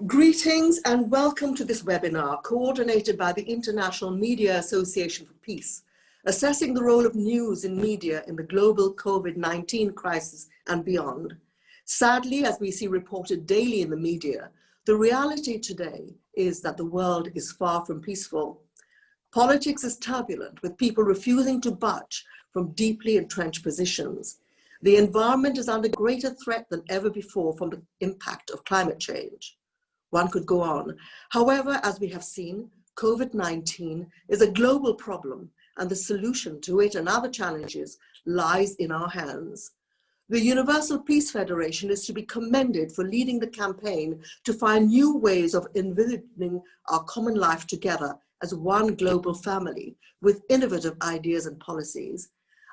Greetings and welcome to this webinar coordinated by the International Media Association for Peace, assessing the role of news in media in the global COVID-19 crisis and beyond. Sadly, as we see reported daily in the media, the reality today is that the world is far from peaceful. Politics is turbulent, with people refusing to budge from deeply entrenched positions. The environment is under greater threat than ever before from the impact of climate change. One could go on. However, as we have seen, COVID-19 is a global problem, and the solution to it and other challenges lies in our hands. The Universal Peace Federation is to be commended for leading the campaign to find new ways of envisioning our common life together as one global family with innovative ideas and policies.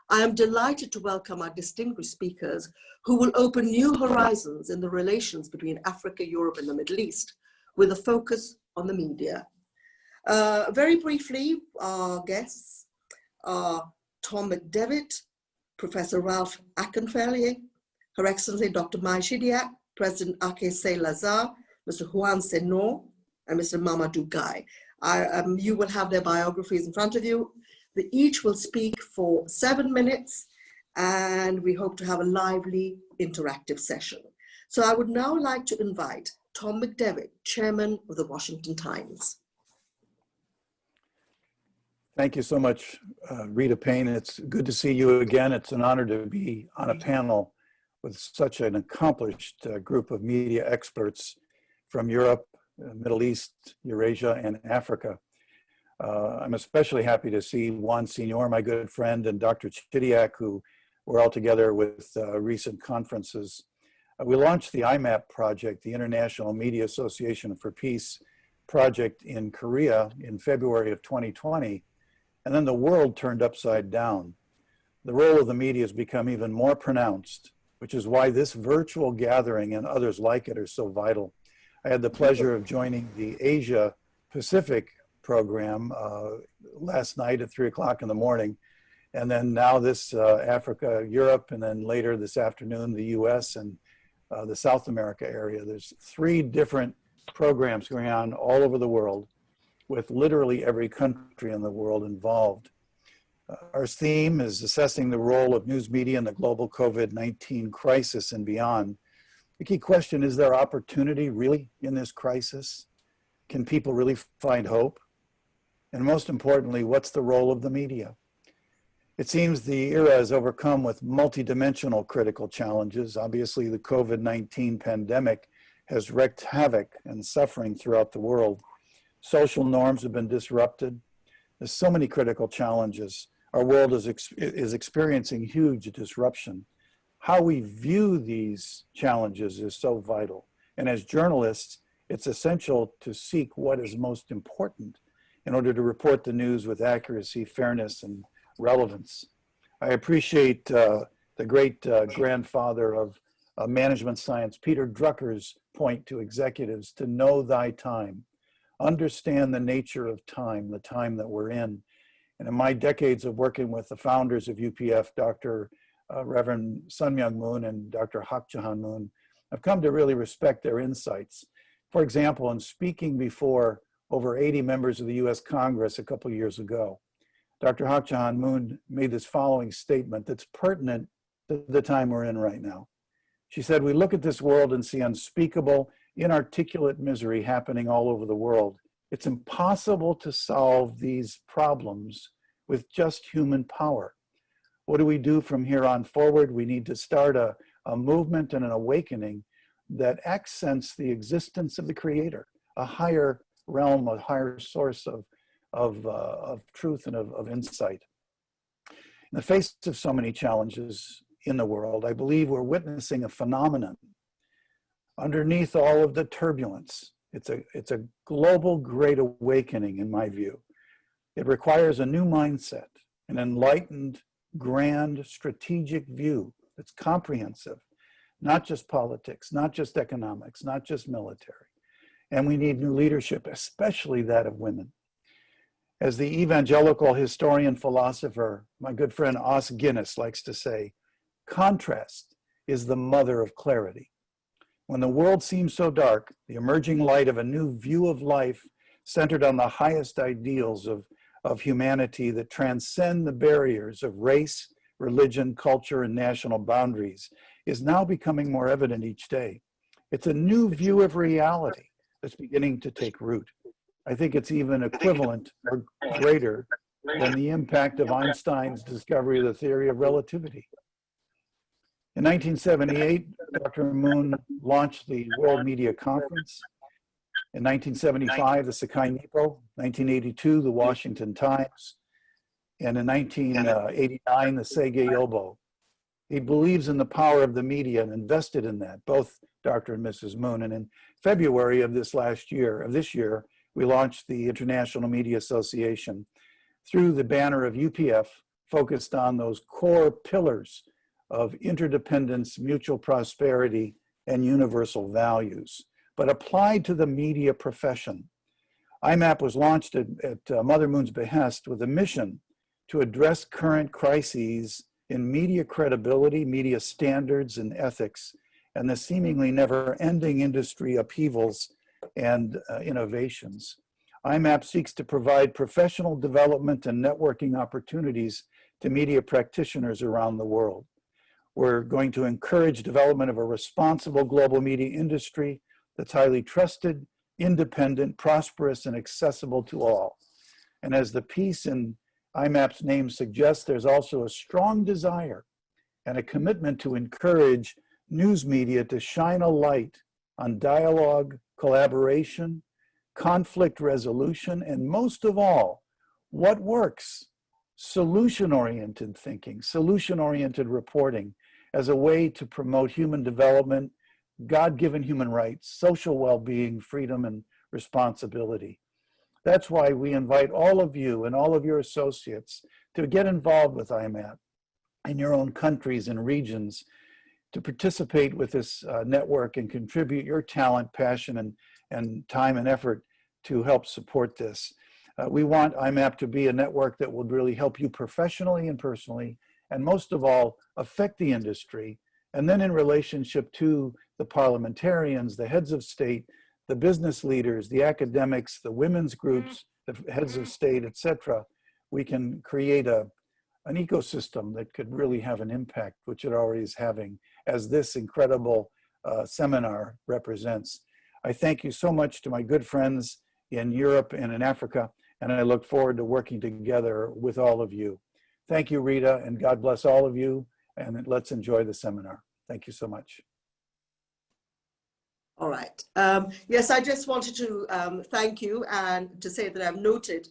I am delighted to welcome our distinguished speakers who will open new horizons in the relations between Africa, Europe, and the Middle East, with a focus on the media. Very briefly, our guests are Tom McDevitt, Professor Ralph Akinfenley, Her Excellency Dr. Mai Shidiak, President Ake Say-Lazar, Mr. Juan Senor, and Mr. Mamadou Guy. You will have their biographies in front of you. They each will speak for 7 minutes, and we hope to have a lively interactive session. So I would now like to invite Tom McDevitt, Chairman of the Washington Times. Thank you so much, Rita Payne. It's good to see you again. It's an honor to be on a panel with such an accomplished group of media experts from Europe, Middle East, Eurasia, and Africa. I'm especially happy to see Juan Senor, my good friend, and Dr. Chidiak, who were all together with recent conferences. We launched the IMAP project, the International Media Association for Peace project in Korea in February of 2020, and then the world turned upside down. The role of the media has become even more pronounced, which is why this virtual gathering and others like it are so vital. I had the pleasure of joining the Asia Pacific program last night at 3 o'clock in the morning. And then now this Africa, Europe, and then later this afternoon, the US and the South America area. There's 3 different programs going on all over the world with literally every country in the world involved. Our theme is assessing the role of news media in the global COVID-19 crisis and beyond. The key question, is there opportunity really in this crisis? Can people really find hope? And most importantly, what's the role of the media? It seems the era is overcome with multidimensional critical challenges. Obviously, the COVID-19 pandemic has wreaked havoc and suffering throughout the world. Social norms have been disrupted. There's so many critical challenges. Our world is experiencing huge disruption. How we view these challenges is so vital. And as journalists, it's essential to seek what is most important in order to report the news with accuracy, fairness, and relevance. I appreciate the great grandfather of management science, Peter Drucker's point to executives to know thy time, understand the nature of time, the time that we're in. And in my decades of working with the founders of UPF, Dr. Reverend Sun Myung Moon and Dr. Hak Jahan Moon, I've come to really respect their insights. For example, in speaking before over 80 members of the US Congress a couple years ago, Dr. Hak Jahan Moon made this following statement that's pertinent to the time we're in right now. She said, "We look at this world and see unspeakable, inarticulate misery happening all over the world. It's impossible to solve these problems with just human power. What do we do from here on forward? We need to start a movement and an awakening that accents the existence of the Creator, a higher realm, a higher source of truth and of insight." In the face of so many challenges in the world, I believe we're witnessing a phenomenon. Underneath all of the turbulence, it's a global great awakening in my view. It requires a new mindset, an enlightened, grand, strategic view that's comprehensive, not just politics, not just economics, not just military. And we need new leadership, especially that of women. As the evangelical historian philosopher, my good friend Os Guinness likes to say, contrast is the mother of clarity. When the world seems so dark, the emerging light of a new view of life centered on the highest ideals of humanity that transcend the barriers of race, religion, culture, and national boundaries is now becoming more evident each day. It's a new view of reality that's beginning to take root. I think it's even equivalent or greater than the impact of Einstein's discovery of the theory of relativity. In 1978, Dr. Moon launched the World Media Conference. In 1975, the Sakai Nippo, 1982, the Washington Times, and in 1989, the Seige Yobo. He believes in the power of the media and invested in that, both Dr. and Mrs. Moon. And in February of this year, we launched the International Media Association through the banner of UPF, focused on those core pillars of interdependence, mutual prosperity, and universal values, but applied to the media profession. IMAP was launched at Mother Moon's behest with a mission to address current crises in media credibility, media standards, and ethics, and the seemingly never-ending industry upheavals and innovations. IMAP seeks to provide professional development and networking opportunities to media practitioners around the world. We're going to encourage development of a responsible global media industry that's highly trusted, independent, prosperous, and accessible to all. And as the piece in IMAP's name suggests, there's also a strong desire and a commitment to encourage news media to shine a light on dialogue, collaboration, conflict resolution, and most of all, what works? Solution-oriented thinking, solution-oriented reporting as a way to promote human development, God-given human rights, social well-being, freedom, and responsibility. That's why we invite all of you and all of your associates to get involved with IMAP in your own countries and regions, to participate with this network and contribute your talent, passion, and time and effort to help support this. We want IMAP to be a network that will really help you professionally and personally, and most of all, affect the industry, and then in relationship to the parliamentarians, the heads of state, the business leaders, the academics, the women's groups, the heads of state, etc., we can create an ecosystem that could really have an impact, which it already is having, as this incredible seminar represents. I thank you so much to my good friends in Europe and in Africa, and I look forward to working together with all of you. Thank you, Rita, and God bless all of you, and let's enjoy the seminar. Thank you so much. All right. Yes, I just wanted to thank you and to say that I've noted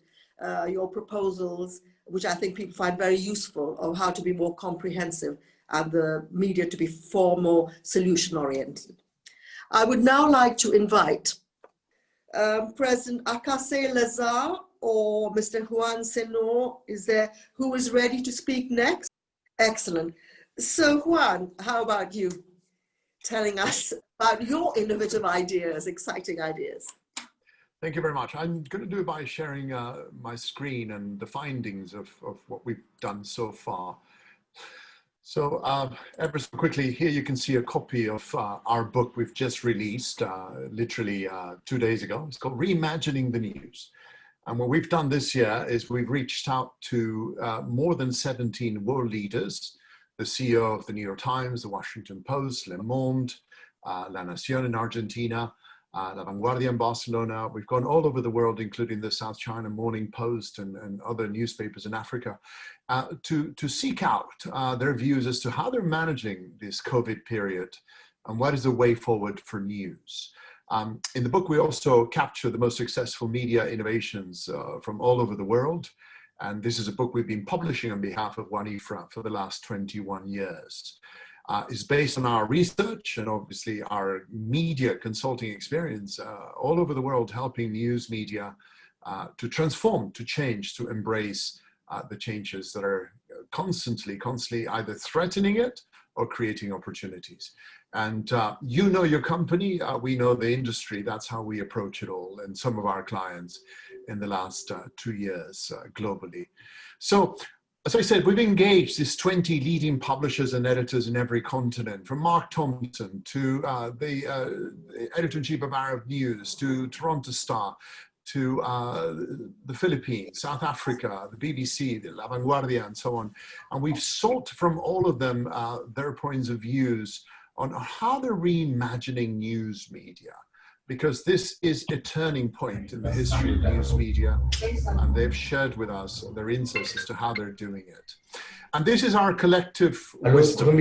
your proposals, which I think people find very useful, of how to be more comprehensive and the media to be far more solution-oriented. I would now like to invite President Akase Lazar or Mr. Juan Senor, who is ready to speak next? Excellent. So Juan, how about you telling us about your innovative ideas, exciting ideas? Thank you very much. I'm going to do it by sharing my screen and the findings of what we've done so far. So ever so quickly, here you can see a copy of our book we've just released literally 2 days ago. It's called Reimagining the News. And what we've done this year is we've reached out to more than 17 world leaders, the CEO of the New York Times, the Washington Post, Le Monde, La Nación in Argentina, La Vanguardia in Barcelona. We've gone all over the world, including the South China Morning Post and other newspapers in Africa, to seek out their views as to how they're managing this COVID period and what is the way forward for news. In the book, we also capture the most successful media innovations from all over the world. And this is a book we've been publishing on behalf of WANIFRA for the last 21 years. It's based on our research and obviously our media consulting experience all over the world, helping news media to transform, to change, to embrace the changes that are constantly either threatening it or creating opportunities. And you know your company, we know the industry. That's how we approach it all, and some of our clients in the last 2 years globally. So as I said, we've engaged these 20 leading publishers and editors in every continent, from Mark Thompson to the editor-in-chief of Arab News, to Toronto Star, to the Philippines, South Africa, the BBC, the La Vanguardia, and so on. And we've sought from all of them their points of views on how they're reimagining news media, because this is a turning point in the history of news media, and they've shared with us their insights as to how they're doing it. And this is our collective wisdom,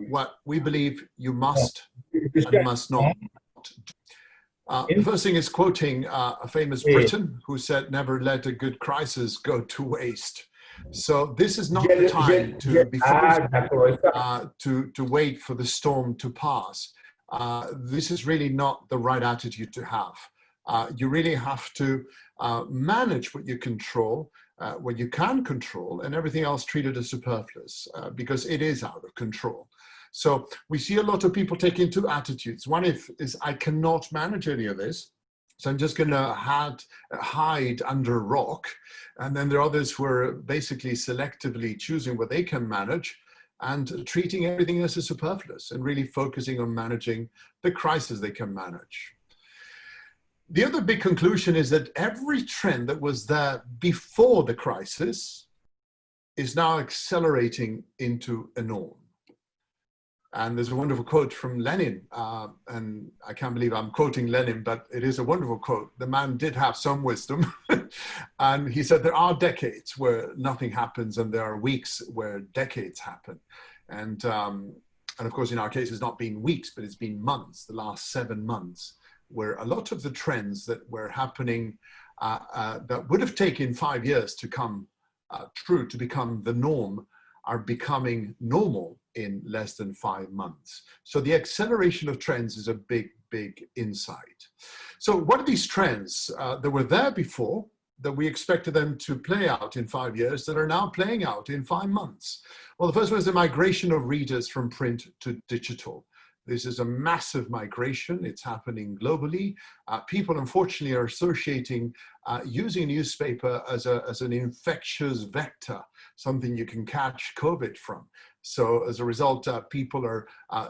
what we believe you must and must not do. The first thing is quoting a famous Briton who said, "Never let a good crisis go to waste." So this is not the time to be focused, to wait for the storm to pass. This is really not the right attitude to have. You really have to manage what you control, what you can control, and everything else treated as superfluous, because it is out of control. So we see a lot of people taking two attitudes. One is I cannot manage any of this, so I'm just going to hide under a rock. And then there are others who are basically selectively choosing what they can manage and treating everything else as superfluous and really focusing on managing the crisis they can manage. The other big conclusion is that every trend that was there before the crisis is now accelerating into a norm. And there's a wonderful quote from Lenin, and I can't believe I'm quoting Lenin, but it is a wonderful quote. The man did have some wisdom. And he said, there are decades where nothing happens, and there are weeks where decades happen. And of course, in our case, it's not been weeks, but it's been months, the last 7 months, where a lot of the trends that were happening that would have taken 5 years to come true, to become the norm, are becoming normal in less than 5 months. So the acceleration of trends is a big, big insight. So what are these trends that were there before, that we expected them to play out in 5 years, that are now playing out in 5 months? Well, the first one is the migration of readers from print to digital. This is a massive migration. It's happening globally. People, unfortunately, are associating using a newspaper as an infectious vector, something you can catch COVID from. So as a result, people are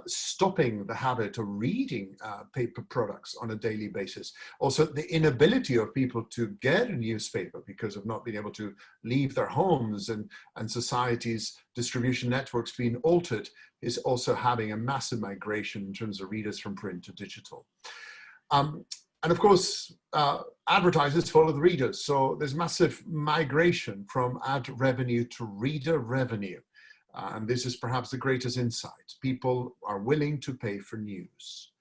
stopping the habit of reading paper products on a daily basis. Also, the inability of people to get a newspaper because of not being able to leave their homes, and society's distribution networks being altered, is also having a massive migration in terms of readers from print to digital. And of course, advertisers follow the readers. So there's massive migration from ad revenue to reader revenue. And this is perhaps the greatest insight. People are willing to pay for news.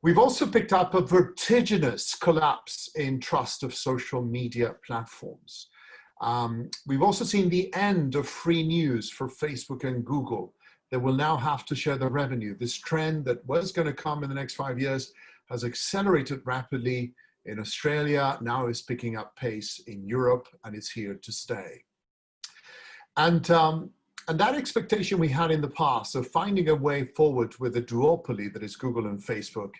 We've also picked up a vertiginous collapse in trust of social media platforms. We've also seen the end of free news for Facebook and Google. They will now have to share the revenue. This trend that was going to come in the next 5 years has accelerated rapidly in Australia, now is picking up pace in Europe, and it's here to stay. And that expectation we had in the past of finding a way forward with the duopoly that is Google and Facebook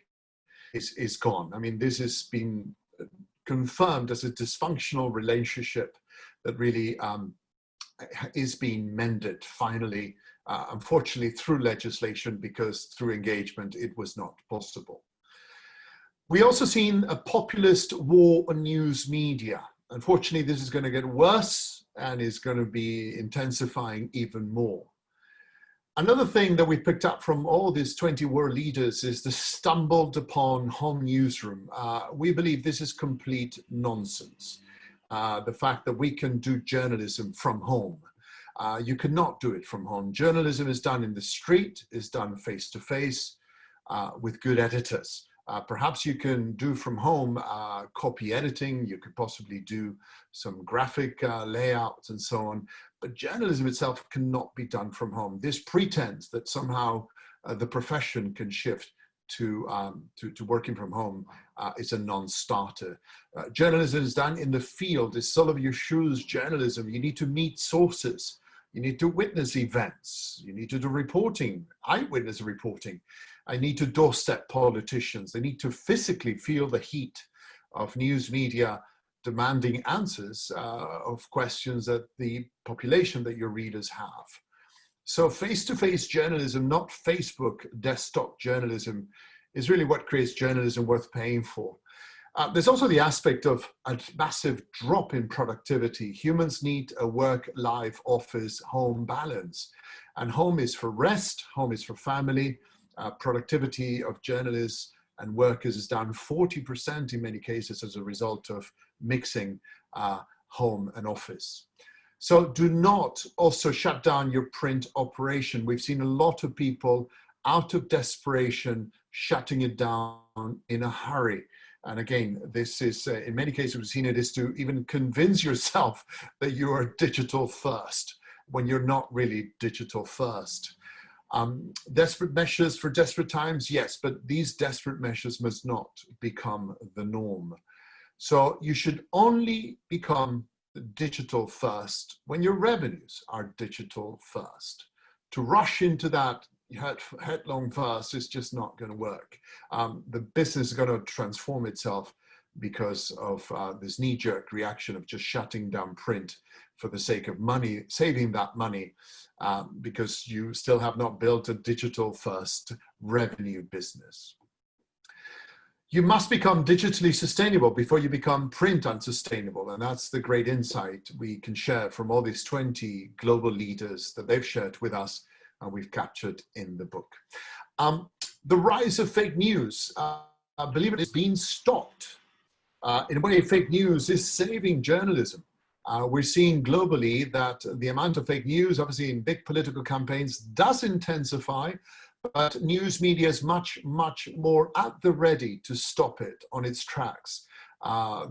is gone. I mean, this has been confirmed as a dysfunctional relationship that really is being mended finally, unfortunately through legislation, because through engagement it was not possible. We also seen a populist war on news media. Unfortunately, this is going to get worse and is going to be intensifying even more. Another thing that we picked up from all these 20 world leaders is the stumbled upon home newsroom. We believe this is complete nonsense. The fact that we can do journalism from home. You cannot do it from home. Journalism is done in the street, is done face-to-face with good editors. Perhaps you can do from home copy editing, you could possibly do some graphic layouts and so on, but journalism itself cannot be done from home. This pretense that somehow the profession can shift to working from home is a non-starter. Journalism is done in the field, it's sole of your shoes journalism. You need to meet sources, you need to witness events, you need to do reporting, eyewitness reporting. I need to doorstep politicians. They need to physically feel the heat of news media demanding answers of questions that the population that your readers have. So face-to-face journalism, not Facebook desktop journalism, is really what creates journalism worth paying for. There's also the aspect of a massive drop in productivity. Humans need a work-life, office-home balance. And home is for rest, home is for family. Productivity of journalists and workers is down 40% in many cases as a result of mixing home and office. So do not also shut down your print operation. We've seen a lot of people out of desperation shutting it down in a hurry. And again, this is, in many cases, we've seen it is to even convince yourself that you are digital first when you're not really digital first. Desperate measures for desperate times, yes, but these desperate measures must not become the norm. So you should only become digital first when your revenues are digital first. To rush into that headlong first is just not going to work. The business is going to transform itself because of this knee-jerk reaction of just shutting down print for the sake of money, saving that money, because you still have not built a digital first revenue business. You must become digitally sustainable before you become print unsustainable. And that's the great insight we can share from all these 20 global leaders that they've shared with us and we've captured in the book. The rise of fake news, believe it is being stopped. In a way, fake news is saving journalism. We're seeing globally that the amount of fake news, obviously in big political campaigns, does intensify, but news media is much, much more at the ready to stop it on its tracks.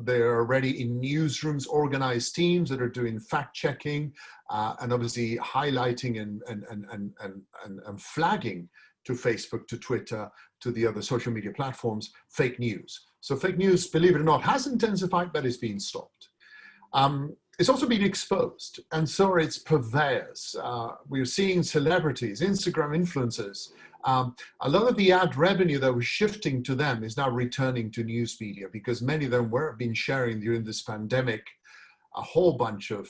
They're already in newsrooms, organized teams that are doing fact checking and obviously highlighting and flagging to Facebook, to Twitter, to the other social media platforms, fake news. So fake news, believe it or not, has intensified, but it's being stopped. It's also been exposed, and so are its purveyors. We're seeing celebrities, Instagram influencers. A lot of the ad revenue that was shifting to them is now returning to news media because many of them were been sharing during this pandemic a whole bunch of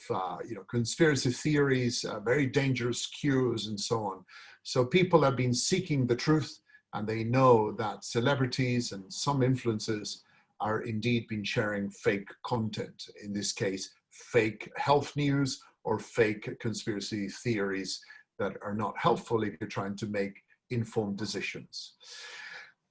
conspiracy theories, very dangerous cues, and so on. So people have been seeking the truth, and they know that celebrities and some influencers are indeed been sharing fake content. In this case, fake health news or fake conspiracy theories that are not helpful if you're trying to make informed decisions.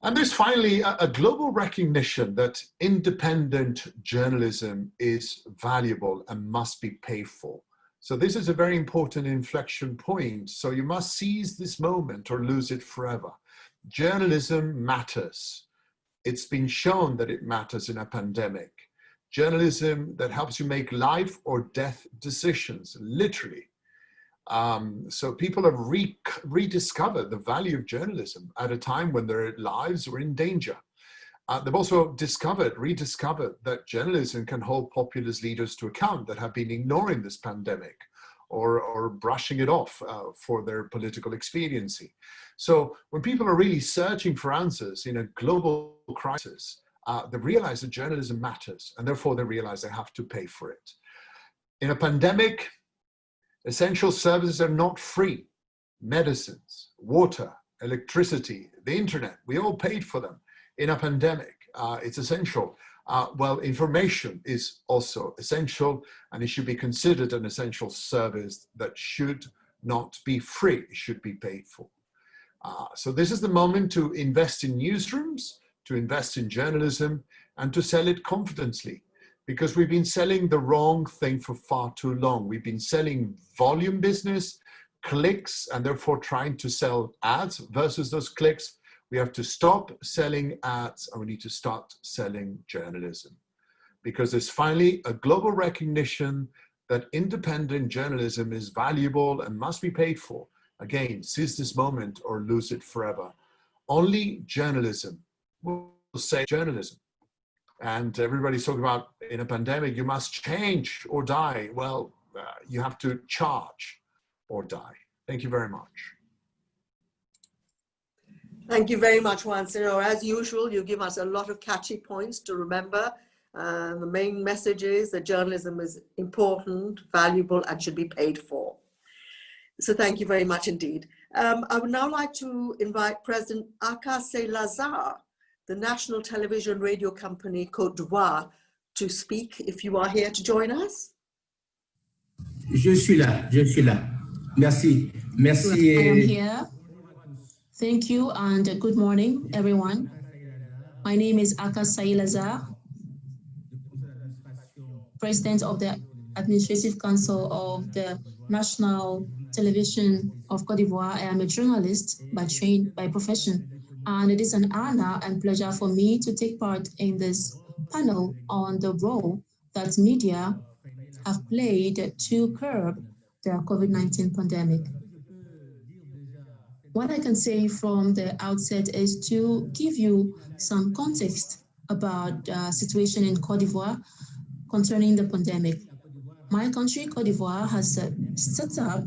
And there's finally a global recognition that independent journalism is valuable and must be paid for. So this is a very important inflection point. So you must seize this moment or lose it forever. Journalism matters. It's been shown that it matters in a pandemic. Journalism that helps you make life or death decisions, literally. So people have rediscovered the value of journalism at a time when their lives were in danger. They've also rediscovered that journalism can hold populist leaders to account that have been ignoring this pandemic or brushing it off for their political expediency. So when people are really searching for answers in a global crisis, they realize that journalism matters, and therefore they realize they have to pay for it. In a pandemic, essential services are not free. Medicines, water, electricity, the internet, we all paid for them. In a pandemic, it's essential. Well, information is also essential, and it should be considered an essential service that should not be free, it should be paid for. So this is the moment to invest in newsrooms, to invest in journalism, and to sell it confidently, because we've been selling the wrong thing for far too long. We've been selling volume business, clicks, and therefore trying to sell ads versus those clicks. We have to stop selling ads, and we need to start selling journalism, because there's finally a global recognition that independent journalism is valuable and must be paid for. Again, seize this moment or lose it forever. Only journalism will save journalism. And everybody's talking about, in a pandemic, you must change or die. Well, you have to charge or die. Thank you very much. Thank you very much, Juan. As usual, you give us a lot of catchy points to remember The main message is that journalism is important, valuable, and should be paid for. So thank you very much indeed. I would now like to invite President Akase Lazare, the National Television Radio Company Côte d'Ivoire, to speak, if you are here to join us. Je suis là. Merci. Merci. I am here. Thank you and good morning, everyone. My name is Akase Lazare, President of the Administrative Council of the National Television of Côte d'Ivoire. I am a journalist by profession, and it is an honor and pleasure for me to take part in this panel on the role that media have played to curb the COVID-19 pandemic. What I can say from the outset is to give you some context about the situation in Côte d'Ivoire concerning the pandemic. My country, Côte d'Ivoire, has set up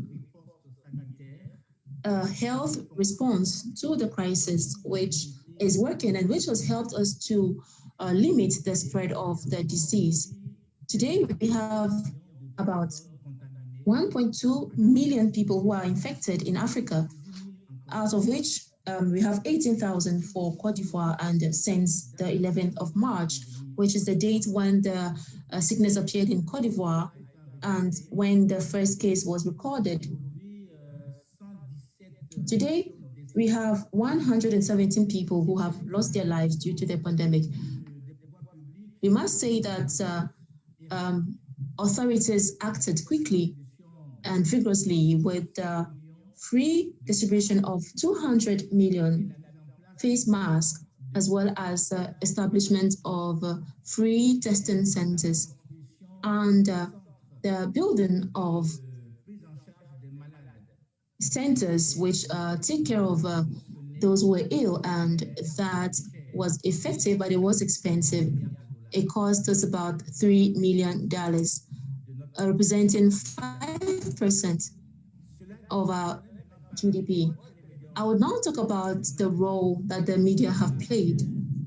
a health response to the crisis, which is working and which has helped us to limit the spread of the disease. Today, we have about 1.2 million people who are infected in Africa, out of which we have 18,000 for Côte d'Ivoire, and since the 11th of March, which is the date when the sickness appeared in Côte d'Ivoire and when the first case was recorded. Today, we have 117 people who have lost their lives due to the pandemic. We must say that authorities acted quickly and vigorously with the free distribution of 200 million face masks, as well as establishment of free testing centers and the building of centers which take care of those who were ill, and that was effective, but it was expensive. It cost us about $3 million, representing 5% of our GDP. I would now talk about the role that the media have played.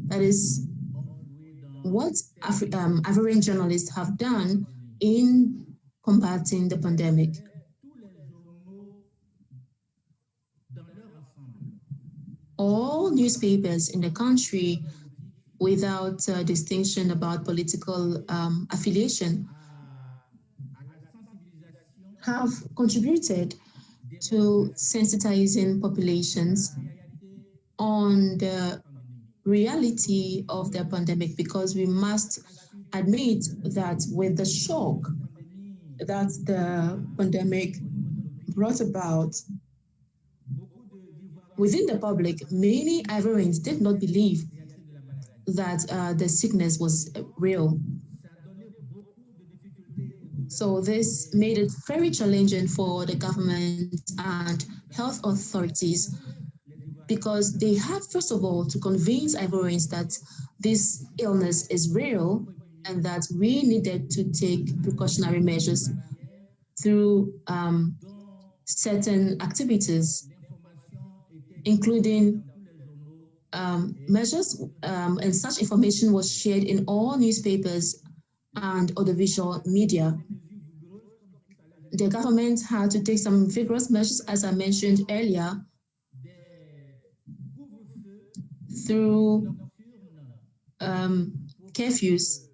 That is what Ivorian journalists have done in combating the pandemic. All newspapers in the country, without distinction about political affiliation, have contributed to sensitizing populations on the reality of the pandemic, because we must admit that with the shock that the pandemic brought about within the public, many Ivorians did not believe that the sickness was real. So this made it very challenging for the government and health authorities, because they had, first of all, to convince Ivorians that this illness is real and that we needed to take precautionary measures through certain activities, including measures, and such information was shared in all newspapers and audiovisual media. The government had to take some vigorous measures, as I mentioned earlier, through curfews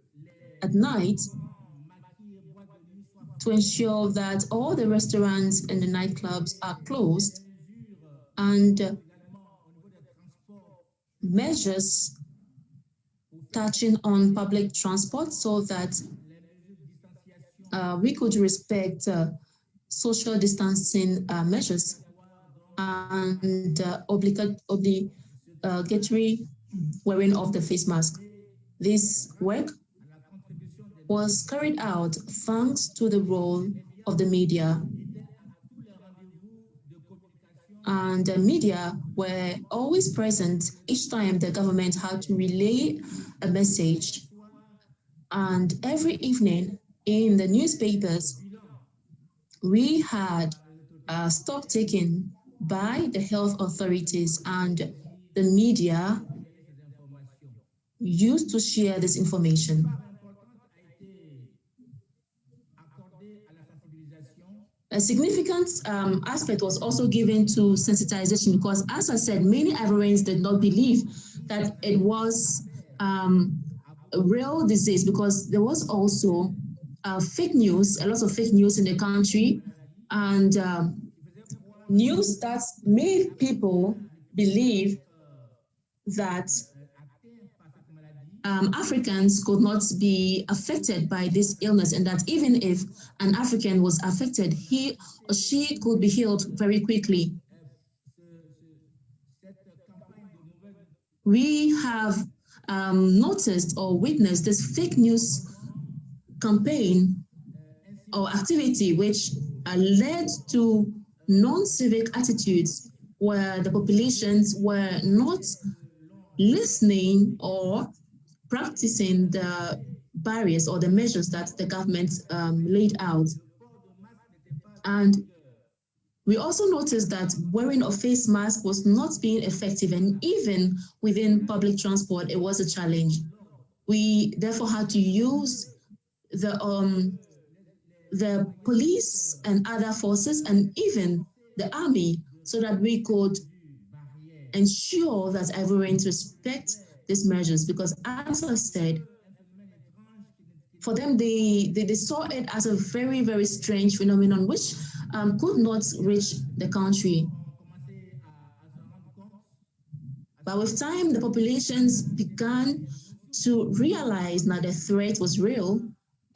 at night to ensure that all the restaurants and the nightclubs are closed, and measures touching on public transport so that we could respect social distancing measures and obligatory wearing of the face mask. This work was carried out thanks to the role of the media. And the media were always present each time the government had to relay a message. And every evening in the newspapers, we had stock taken by the health authorities, and the media used to share this information. A significant aspect was also given to sensitization because, as I said, many Ivorians did not believe that it was a real disease because there was also fake news, a lot of fake news in the country, and news that made people believe that Africans could not be affected by this illness, and that even if an African was affected, he or she could be healed very quickly. We have noticed or witnessed this fake news campaign or activity, which led to non-civic attitudes where the populations were not listening or practicing the barriers or the measures that the government laid out. And we also noticed that wearing a face mask was not being effective, and even within public transport, it was a challenge. We therefore had to use the police and other forces and even the army so that we could ensure that Ivorians respect these measures, because as I said, for them, they saw it as a very, very strange phenomenon which could not reach the country. But with time, the populations began to realize that the threat was real,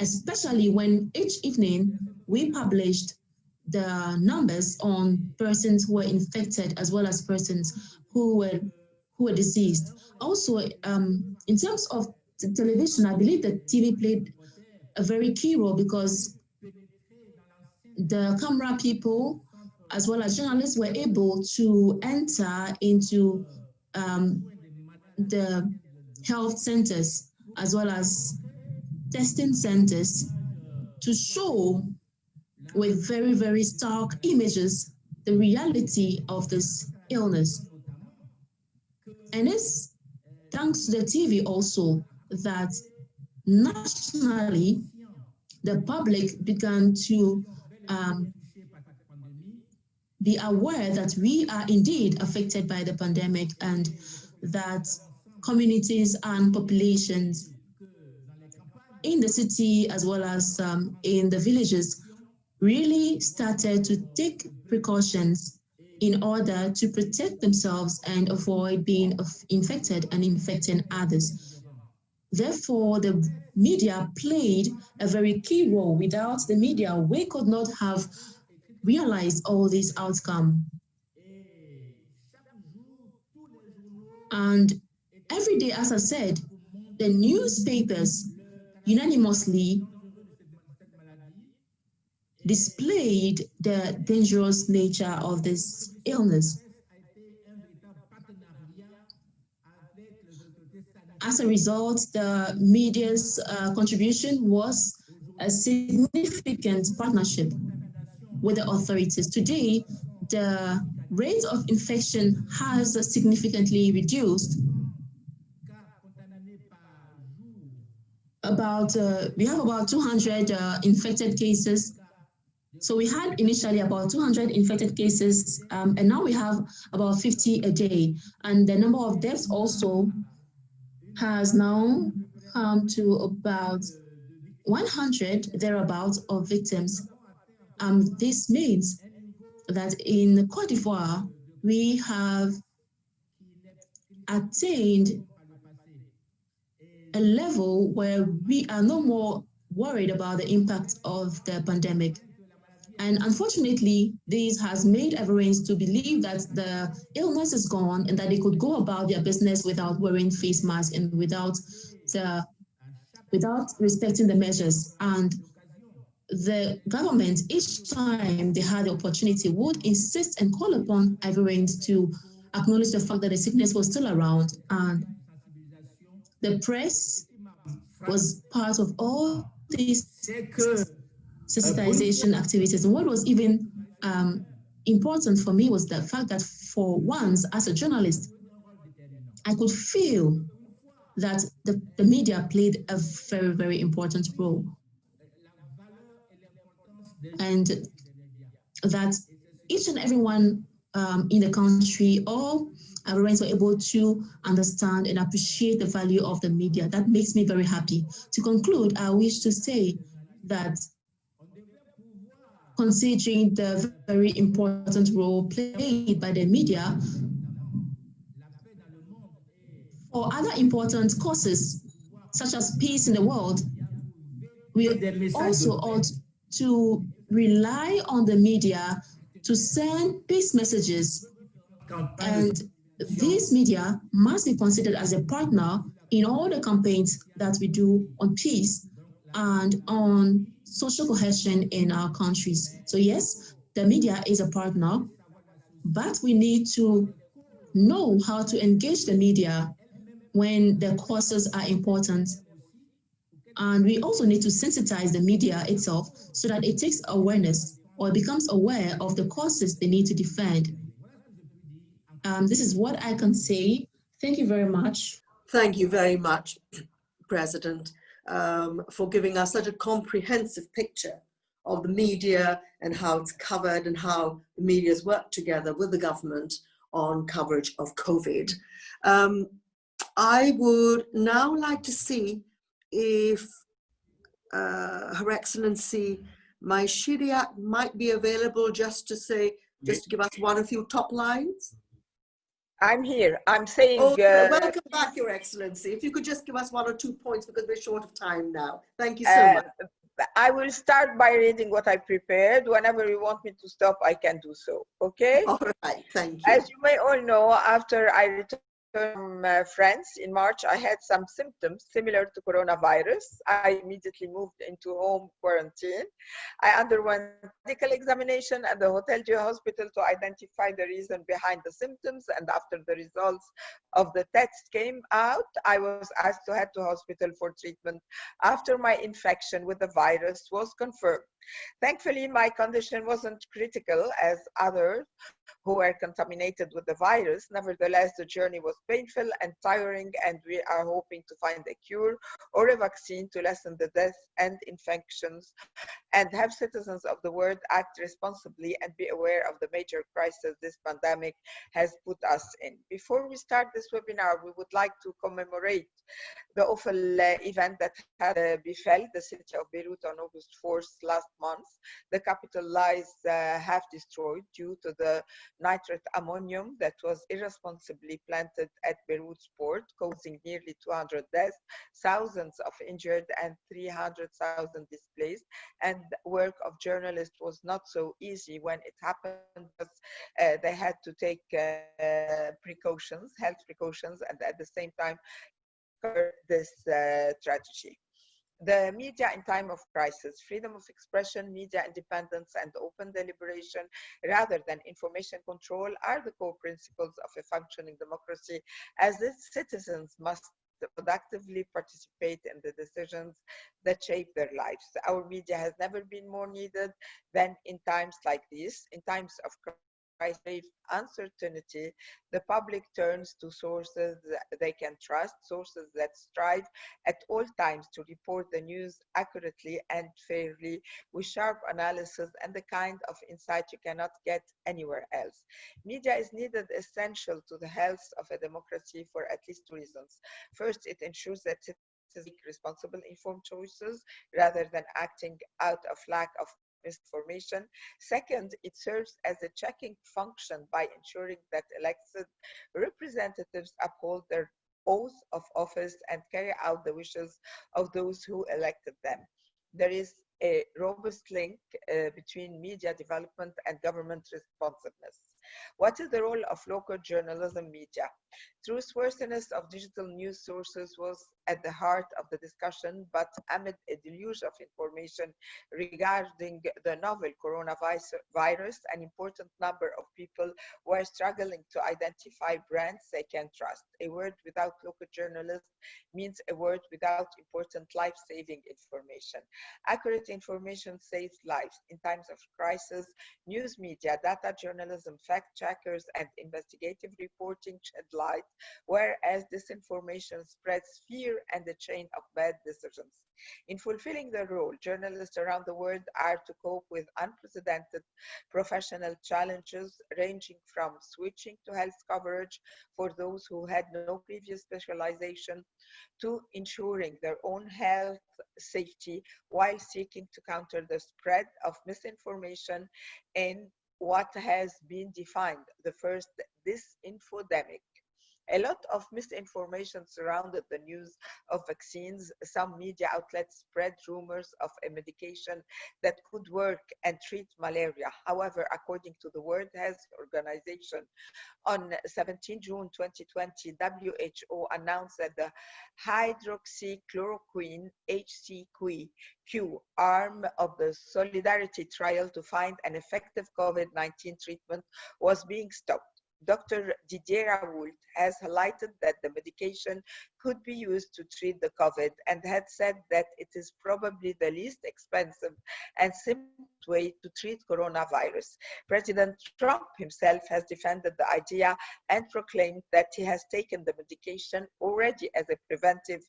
especially when each evening we published the numbers on persons who were infected as well as persons who were deceased. Also, in terms of the television, I believe that TV played a very key role because the camera people as well as journalists were able to enter into the health centers as well as testing centers to show with very, very stark images the reality of this illness. And it's thanks to the TV also that nationally the public began to be aware that we are indeed affected by the pandemic and that communities and populations in the city as well as in the villages really started to take precautions in order to protect themselves and avoid being infected and infecting others. Therefore, the media played a very key role. Without the media, we could not have realized all this outcome. And every day, as I said, the newspapers unanimously displayed the dangerous nature of this illness. As a result, the media's contribution was a significant partnership with the authorities. Today, the rate of infection has significantly reduced. We have about 200 infected cases. So we had initially about 200 infected cases, and now we have about 50 a day. And the number of deaths also has now come to about 100 thereabouts of victims. This means that in Côte d'Ivoire, we have attained a level where we are no more worried about the impact of the pandemic. And unfortunately, this has made Ivorians to believe that the illness is gone and that they could go about their business without wearing face masks and without respecting the measures. And the government, each time they had the opportunity, would insist and call upon Ivorians to acknowledge the fact that the sickness was still around. And the press was part of all these sensitization activities. And what was even important for me was the fact that for once, as a journalist, I could feel that the media played a very, very important role. And that each and everyone in the country, all Ivorians were able to understand and appreciate the value of the media. That makes me very happy. To conclude, I wish to say that considering the very important role played by the media for other important causes, such as peace in the world, we also ought to rely on the media to send peace messages. And these media must be considered as a partner in all the campaigns that we do on peace and on social cohesion in our countries. So yes, the media is a partner, but we need to know how to engage the media when the causes are important. And we also need to sensitize the media itself so that it takes awareness or becomes aware of the causes they need to defend. This is what I can say. Thank you very much. Thank you very much, President, for giving us such a comprehensive picture of the media and how it's covered and how the media's worked together with the government on coverage of COVID. I would now like to see if Her Excellency Maishiriak might be available just to give us a few top lines. I'm here. I'm saying. Oh, welcome back, Your Excellency. If you could just give us 1 or 2 points because we're short of time now. Thank you so much. I will start by reading what I prepared. Whenever you want me to stop, I can do so. Okay? All right. Thank you. As you may all know, after I returned from France in March, I had some symptoms similar to coronavirus. I immediately moved into home quarantine. I underwent medical examination at the Hotel Dieu Hospital to identify the reason behind the symptoms. And after the results of the test came out, I was asked to head to hospital for treatment after my infection with the virus was confirmed. Thankfully, my condition wasn't critical as others who were contaminated with the virus. Nevertheless, the journey was painful and tiring, and we are hoping to find a cure or a vaccine to lessen the deaths and infections and have citizens of the world act responsibly and be aware of the major crisis this pandemic has put us in. Before we start this webinar, we would like to commemorate the awful event that had befell the city of Beirut on August 4th last month. The capital lies half destroyed due to the nitrate ammonium that was irresponsibly planted at Beirut's port, causing nearly 200 deaths, thousands of injured, and 300,000 displaced. And work of journalists was not so easy when it happened, because they had to take precautions, health precautions, and at the same time cover this tragedy. The media in time of crisis, freedom of expression, media independence, and open deliberation rather than information control are the core principles of a functioning democracy, as its citizens must productively participate in the decisions that shape their lives. Our media has never been more needed than in times like these. In times of crisis, uncertainty, the public turns to sources that they can trust, sources that strive at all times to report the news accurately and fairly, with sharp analysis and the kind of insight you cannot get anywhere else. Media is needed, essential to the health of a democracy for at least 2 reasons. First, it ensures that citizens make responsible, informed choices rather than acting out of lack of misinformation. Second, it serves as a checking function by ensuring that elected representatives uphold their oath of office and carry out the wishes of those who elected them. There is a robust link between media development and government responsiveness. What is the role of local journalism media? Trustworthiness of digital news sources was at the heart of the discussion, but amid a deluge of information regarding the novel coronavirus, an important number of people were struggling to identify brands they can trust. A word without local journalists means a word without important life-saving information. Accurate information saves lives. In times of crisis, news media, data journalism, fact checkers, and investigative reporting shed light, whereas disinformation spreads fear and a chain of bad decisions. In fulfilling their role, journalists around the world are to cope with unprecedented professional challenges, ranging from switching to health coverage for those who had no previous specialization, to ensuring their own health safety while seeking to counter the spread of misinformation in what has been defined the first disinfodemic. A lot of misinformation surrounded the news of vaccines. Some media outlets spread rumors of a medication that could work and treat malaria. However, according to the World Health Organization, on 17 June 2020, WHO announced that the hydroxychloroquine HCQ arm of the Solidarity trial to find an effective COVID-19 treatment was being stopped. Dr. Didier Raoult has highlighted that the medication could be used to treat the COVID and had said that it is probably the least expensive and simplest way to treat coronavirus. President Trump himself has defended the idea and proclaimed that he has taken the medication already as a preventive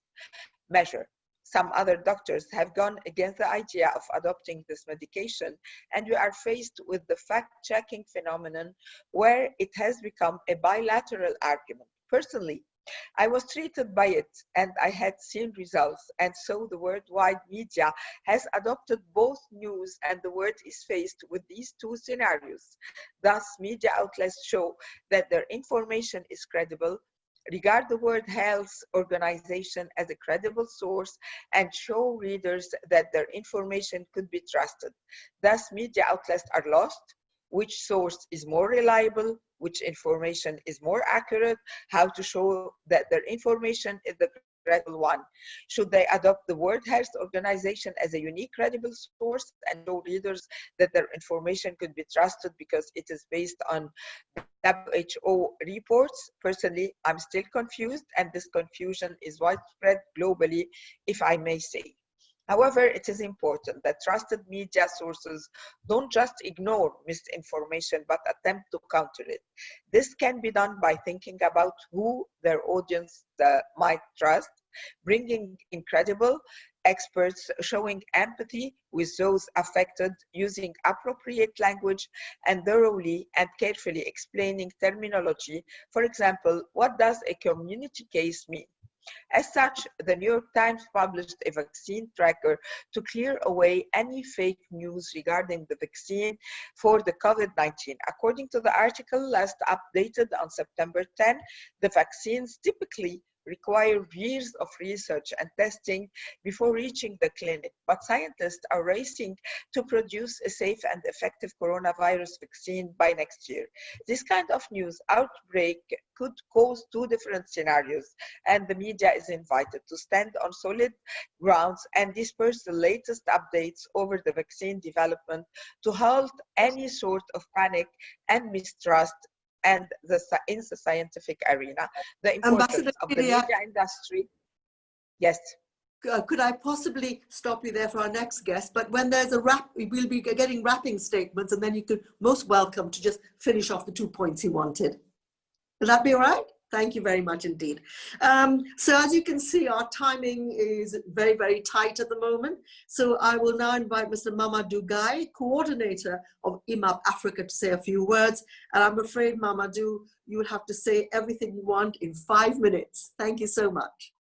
measure. Some other doctors have gone against the idea of adopting this medication, and we are faced with the fact-checking phenomenon where it has become a bilateral argument. Personally, I was treated by it and I had seen results, and so the worldwide media has adopted both news, and the world is faced with these two scenarios. Thus, media outlets show that their information is credible, regard the World Health Organization as a credible source, and show readers that their information could be trusted. Thus, media outlets are lost. Which source is more reliable? Which information is more accurate? How to show that their information is the credible one? Should they adopt the World Health Organization as a unique credible source and show readers that their information could be trusted because it is based on WHO reports? Personally, I'm still confused, and this confusion is widespread globally, if I may say. However, it is important that trusted media sources don't just ignore misinformation, but attempt to counter it. This can be done by thinking about who their audience might trust, bringing in credible experts, showing empathy with those affected, using appropriate language, and thoroughly and carefully explaining terminology. For example, what does a community case mean? As such, the New York Times published a vaccine tracker to clear away any fake news regarding the vaccine for the COVID-19. According to the article last updated on September 10, the vaccines typically require years of research and testing before reaching the clinic, but scientists are racing to produce a safe and effective coronavirus vaccine by next year. This kind of news outbreak could cause two different scenarios, and the media is invited to stand on solid grounds and disperse the latest updates over the vaccine development to halt any sort of panic and mistrust and in the scientific arena. The importance of the media industry. Yes. Could I possibly stop you there for our next guest? But when there's a wrap, we'll be getting wrapping statements, and then you could most welcome to just finish off the 2 points he wanted. Would that be all right? Thank you very much indeed. So as you can see, our timing is very, very tight at the moment. So I will now invite Mr. Mamadou Guy, coordinator of IMAP Africa, to say a few words. And I'm afraid, Mamadou, you will have to say everything you want in 5 minutes. Thank you so much.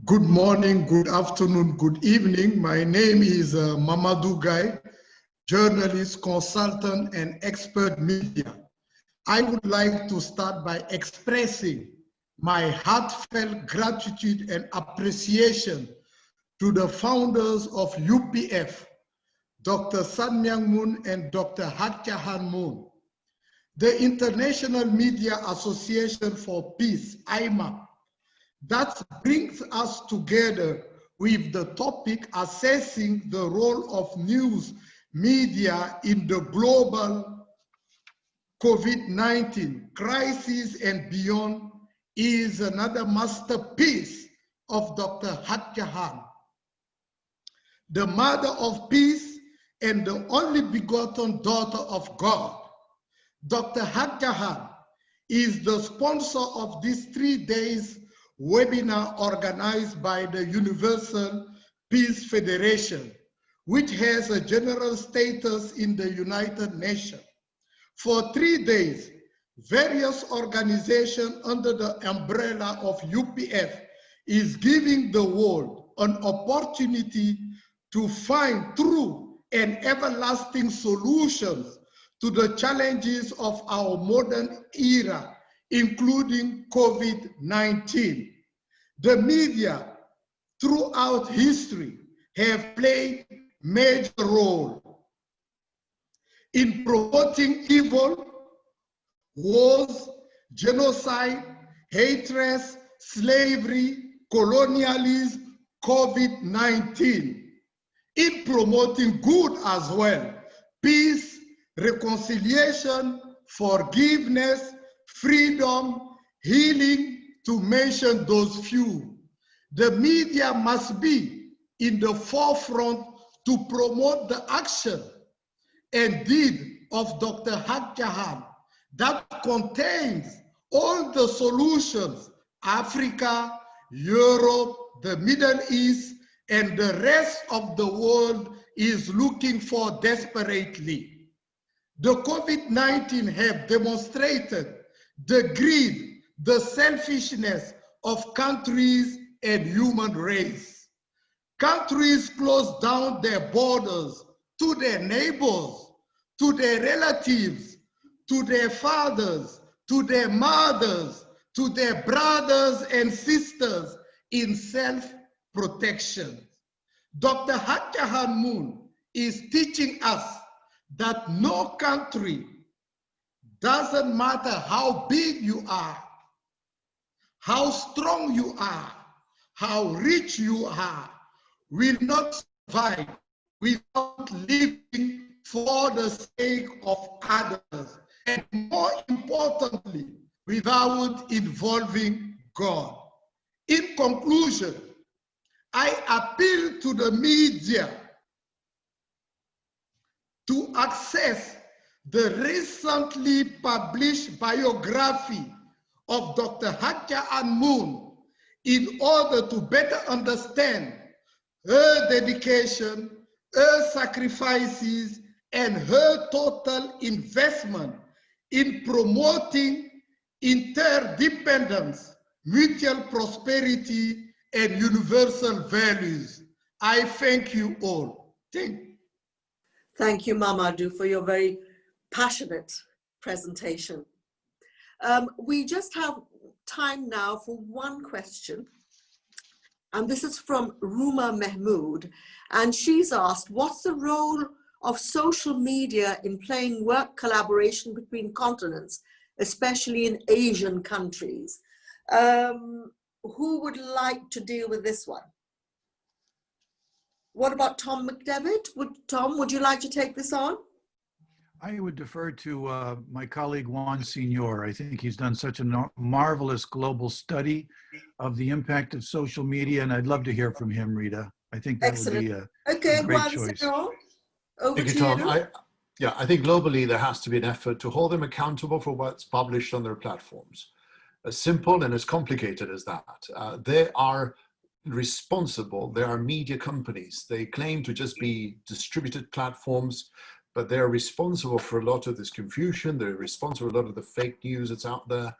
Good morning, good afternoon, good evening. My name is Mamadou Guy, journalist, consultant, and expert media. I would like to start by expressing my heartfelt gratitude and appreciation to the founders of UPF, Dr. San Myang Moon and Dr. Hat Kahan Moon, the International Media Association for Peace, IMAP, that brings us together with the topic assessing the role of news media in the global COVID-19 crisis and beyond, is another masterpiece of Dr. Hat Kahan, the mother of peace and the only begotten daughter of God. Dr. Hat Kahan is the sponsor of this 3 days webinar organized by the Universal Peace Federation, which has a general status in the United Nations. For 3 days, various organizations under the umbrella of UPF is giving the world an opportunity to find true and everlasting solutions to the challenges of our modern era, including COVID-19. The media throughout history have played a major role in promoting evil, wars, genocide, hatred, slavery, colonialism, COVID-19, in promoting good as well, peace, reconciliation, forgiveness, freedom, healing, to mention those few. The media must be in the forefront to promote the action and deed of Dr. Haq Jahan that contains all the solutions Africa, Europe, the Middle East, and the rest of the world is looking for desperately. The COVID-19 have demonstrated the greed, the selfishness of countries and human race. Countries close down their borders to their neighbors, to their relatives, to their fathers, to their mothers, to their brothers and sisters in self-protection. Dr. Haq Jahan Moon is teaching us that no country, doesn't matter how big you are, how strong you are, how rich you are, will not survive without living for the sake of others, and more importantly, without involving God. In conclusion, I appeal to the media to access the recently published biography of Dr. Haq Jahan Moon in order to better understand her dedication, her sacrifices, and her total investment in promoting interdependence, mutual prosperity, and universal values. I thank you all. Thank you, Mamadou, for your very passionate presentation. We just have time now for one question. And this is from Ruma Mahmood. And she's asked, what's the role of social media in playing work collaboration between continents, especially in Asian countries? Who would like to deal with this one? What about Tom McDevitt? Tom, would you like to take this on? I would defer to my colleague Juan Senor. I think he's done such a marvelous global study of the impact of social media, and I'd love to hear from him, Rita. I think that would be a great Juan choice. Senor, over Thank you, to Tom. you. I think globally there has to be an effort to hold them accountable for what's published on their platforms. As simple and as complicated as that. They are responsible. They are media companies. They claim to just be distributed platforms, but they're responsible for a lot of this confusion. They're responsible for a lot of the fake news that's out there,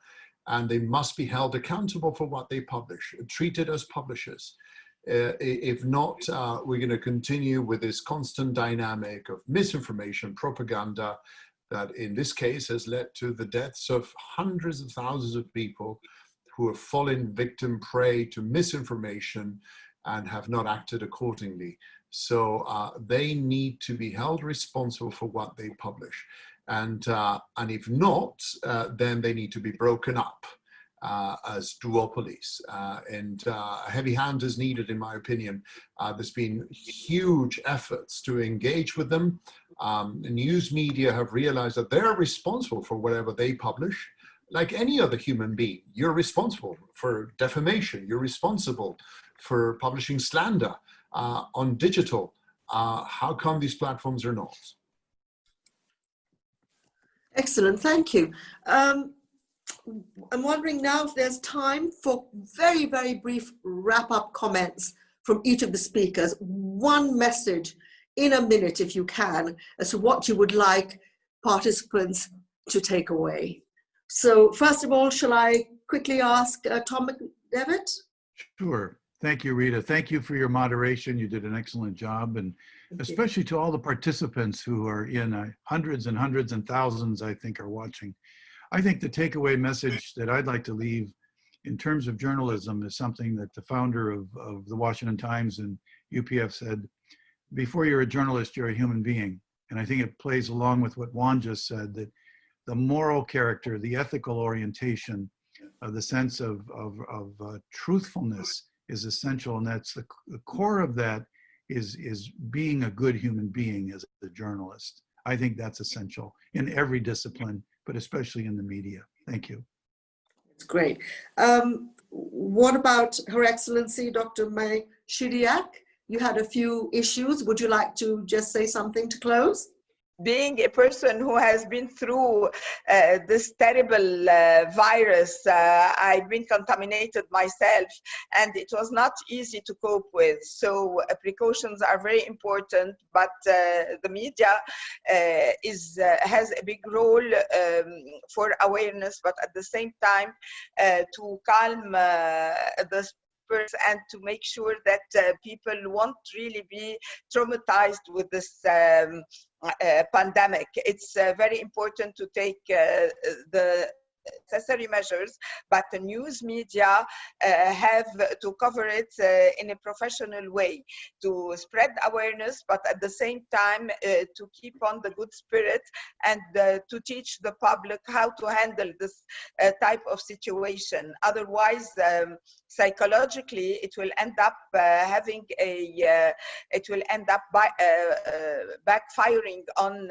and they must be held accountable for what they publish, treated as publishers. If not, we're going to continue with this constant dynamic of misinformation, propaganda, that in this case has led to the deaths of hundreds of thousands of people who have fallen victim prey to misinformation and have not acted accordingly. So they need to be held responsible for what they publish. And if not, then they need to be broken up as duopolies. A heavy hand is needed, in my opinion. There's been huge efforts to engage with them. News media have realized that they're responsible for whatever they publish. Like any other human being, you're responsible for defamation. You're responsible for publishing slander on digital. How come these platforms are not? Excellent, thank you. I'm wondering now if there's time for very, very brief wrap-up comments from each of the speakers. One message in a minute, if you can, as to what you would like participants to take away. So first of all, shall I quickly ask Tom McDevitt? Sure. Thank you, Rita. Thank you for your moderation. You did an excellent job, and especially to all the participants who are in hundreds and hundreds and thousands, I think, are watching. I think the takeaway message that I'd like to leave in terms of journalism is something that the founder of the Washington Times and UPF said: before you're a journalist, you're a human being. And I think it plays along with what Juan just said, that the moral character, the ethical orientation, the sense of truthfulness is essential. And that's the core of that is being a good human being as a journalist. I think that's essential in every discipline, but especially in the media. Thank you. It's great. What about Her Excellency, Dr. May Shidiak? You had a few issues. Would you like to just say something to close? Being a person who has been through this terrible virus, I've been contaminated myself, and it was not easy to cope with. So precautions are very important, but the media has a big role for awareness, but at the same time to calm the and to make sure that people won't really be traumatized with this pandemic. It's very important to take the necessary measures, but the news media have to cover it in a professional way to spread awareness, but at the same time to keep on the good spirit and to teach the public how to handle this type of situation. Otherwise, psychologically, it will end up backfiring on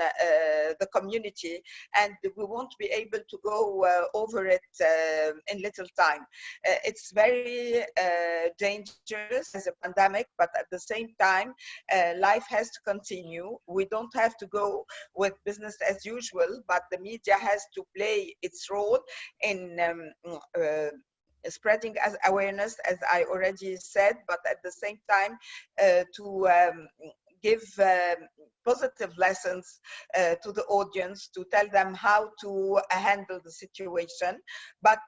the community, and we won't be able to go over it in little time. It's very dangerous as a pandemic, but at the same time, life has to continue. We don't have to go with business as usual, but the media has to play its role in spreading awareness, as I already said, but at the same time to give positive lessons to the audience, to tell them how to handle the situation. But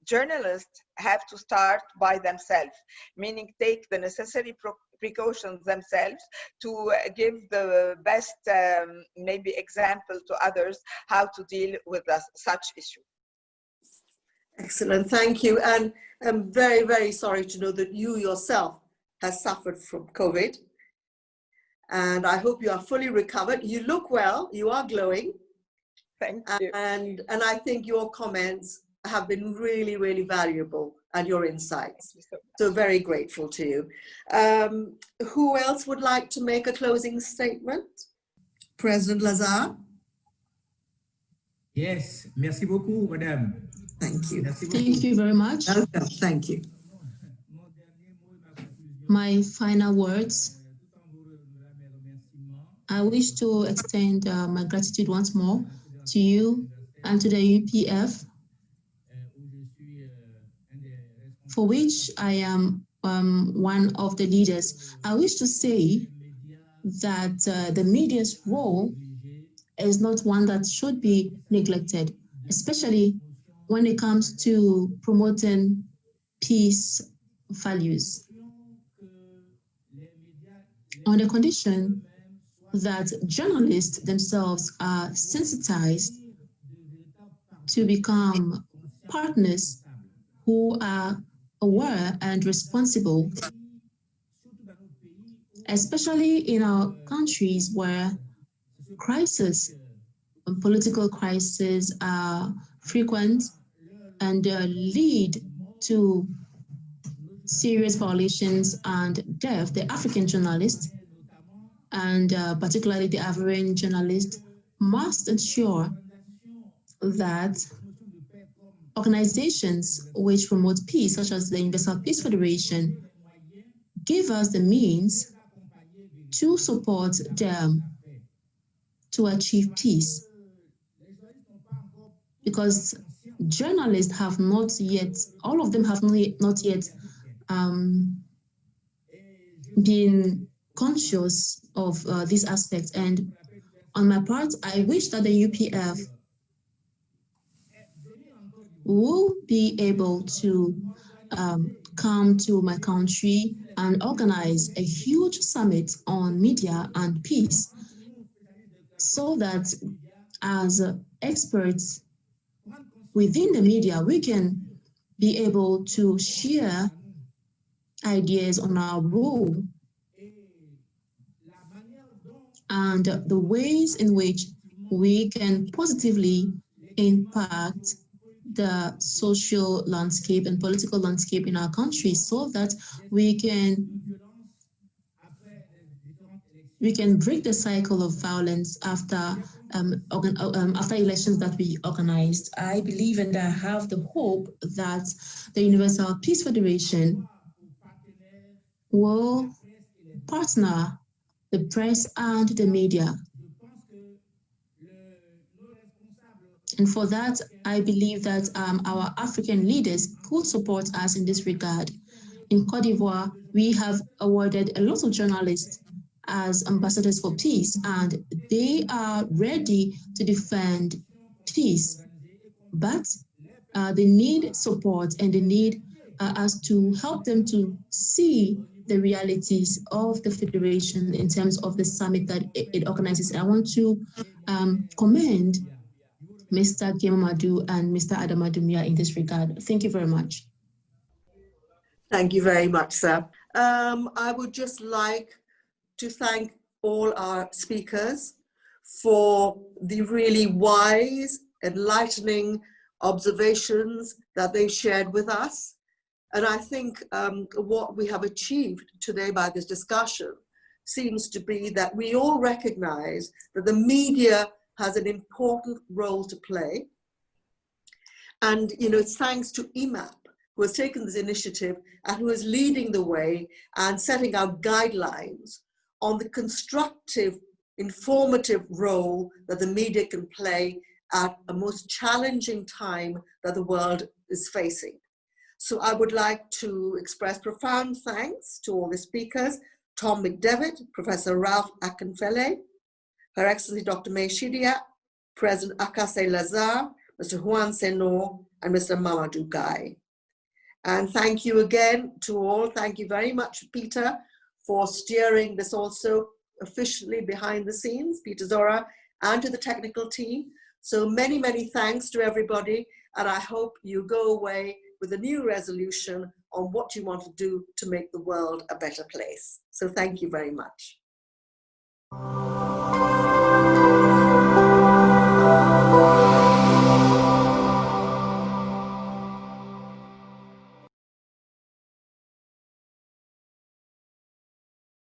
journalists have to start by themselves, meaning take the necessary precautions themselves to give the best maybe example to others how to deal with such issue. Excellent, thank you. And I'm very, very sorry to know that you yourself has suffered from COVID. And I hope you are fully recovered. You look well, you are glowing. Thank you. And I think your comments have been really, really valuable, and your insights. So very grateful to you. Who else would like to make a closing statement? President Lazare? Yes, merci beaucoup, madame. Thank you. Thank you very much. Welcome. Thank you. My final words. I wish to extend my gratitude once more to you and to the UPF, for which I am one of the leaders. I wish to say that the media's role is not one that should be neglected, especially when it comes to promoting peace values, on the condition that journalists themselves are sensitized to become partners who are aware and responsible, especially in our countries where crisis, political crises are frequent and lead to serious violations and death. The African journalist, and particularly the Ivorian journalist, must ensure that organizations which promote peace, such as the Universal Peace Federation, give us the means to support them to achieve peace. because journalists have not yet, all of them have not yet been conscious of this aspect. And on my part, I wish that the UPF will be able to come to my country and organize a huge summit on media and peace, so that as experts within the media, we can be able to share ideas on our role and the ways in which we can positively impact the social landscape and political landscape in our country, so that we can break the cycle of violence after elections that we organized. I believe and I have the hope that the Universal Peace Federation will partner the press and the media. And for that, I believe that our African leaders could support us in this regard. In Cote d'Ivoire, we have awarded a lot of journalists as ambassadors for peace, and they are ready to defend peace. But they need support, and they need us to help them to see the realities of the Federation in terms of the summit that it organizes. I want to commend Mr. Gemamadu and Mr. Adamadumia in this regard. Thank you very much. Thank you very much, sir. I would just like to thank all our speakers for the really wise, enlightening observations that they shared with us. And I think what we have achieved today by this discussion seems to be that we all recognize that the media has an important role to play. And, you know, it's thanks to IMAP, who has taken this initiative and who is leading the way and setting out guidelines on the constructive, informative role that the media can play at a most challenging time that the world is facing. So I would like to express profound thanks to all the speakers, Tom McDevitt, Professor Ralph Akinfele, Her Excellency Dr. May Shidia, President Akase Lazar, Mr. Juan Senor, and Mr. Mamadou Guy. And thank you again to all. Thank you very much, Peter, for steering this also officially behind the scenes, Peter Zora, and to the technical team. So many, many thanks to everybody. And I hope you go away with a new resolution on what you want to do to make the world a better place. So thank you very much.